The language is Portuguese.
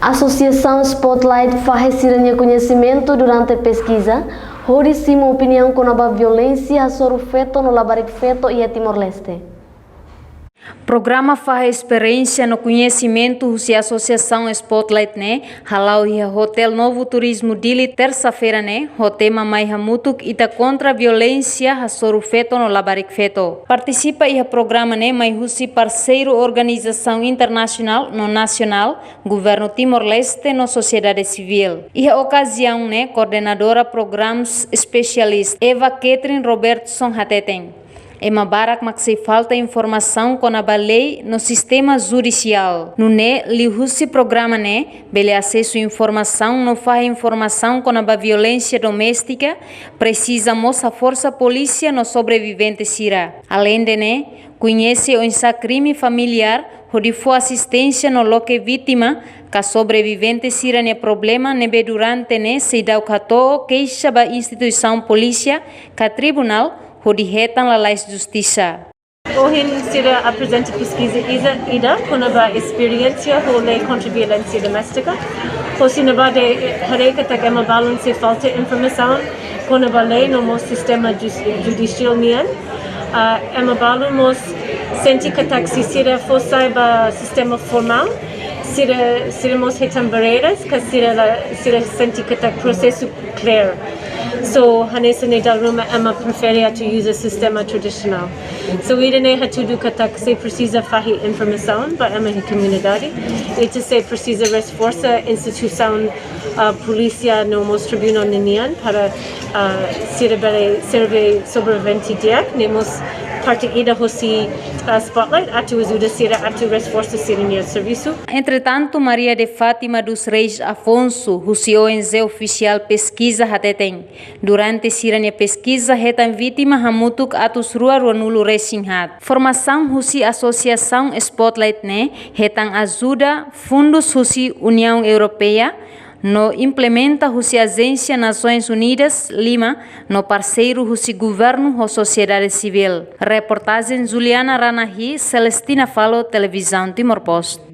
A Associação Spotlight faz conhecimento durante a pesquisa, onde uma opinião com a violência sobre o feto no Labarik Feto e Timor-Leste. Programa faz experiência no conhecimento da Associação Spotlight né, halau e Hotel Novo Turismo Dili terça-feira né, o tema mais hamutuk ita contra a violência sobre o feto no Labarik Feto. Participa e programa né, mais husi parceiro organização internacional no nacional, governo Timor-Leste no sociedade civil. E a ocasião né, coordenadora programas especialista Eva Catherine Robertson Hateten. Ema barak maxi falta informação com a lei no sistema judicial. No ne li husi programa ne bele acesso informação no faz informação com a violência doméstica precisa moça força polícia no sobrevivente sira. Além de ne conhece o crime familiar onde for assistência no loque vítima que sobrevivente sira ne problema nebe durante ne se dá o cato queixa ba instituição polícia que tribunal onde retam a lei de justiça. Hoje será apresenta pesquisa ida com a experiência com lei contra a violência doméstica. Hoje na base hareka tak ema balon se falta informação com a lei no nosso sistema judicial nian. Ema balon mos senti que tak se será fosse ba sistema formal. Será mos retam barreiras que será senti que tak processo claro. So, hanesa ne dalruma ema prefere to use a sistema tradicional. So, ida ne hatudu katak se precisa fahi informação ba ema hi comunidade. Ita se precisa reforça instituição polícia no mos tribunal ninian para serve sobrevivente diak nemos parte ida hosi spotlight atu ajuda sira atu reforça sira serviço. Entretanto, Maria de Fátima dos Reis Afonso, o ONG oficial pesquisa hateteng. Durante siranya pesquisa, retam vítima hamutuk atus rua nulo resinhat. Formação husi Associação Spotlight ne, retam ajuda fundos husi União Europeia, no implementa husi Agência Nações Unidas, Lima, no parceiro husi governo ou sociedade civil. Reportagem Juliana Ranahi, Celestina Falo, Televisão Timor Post.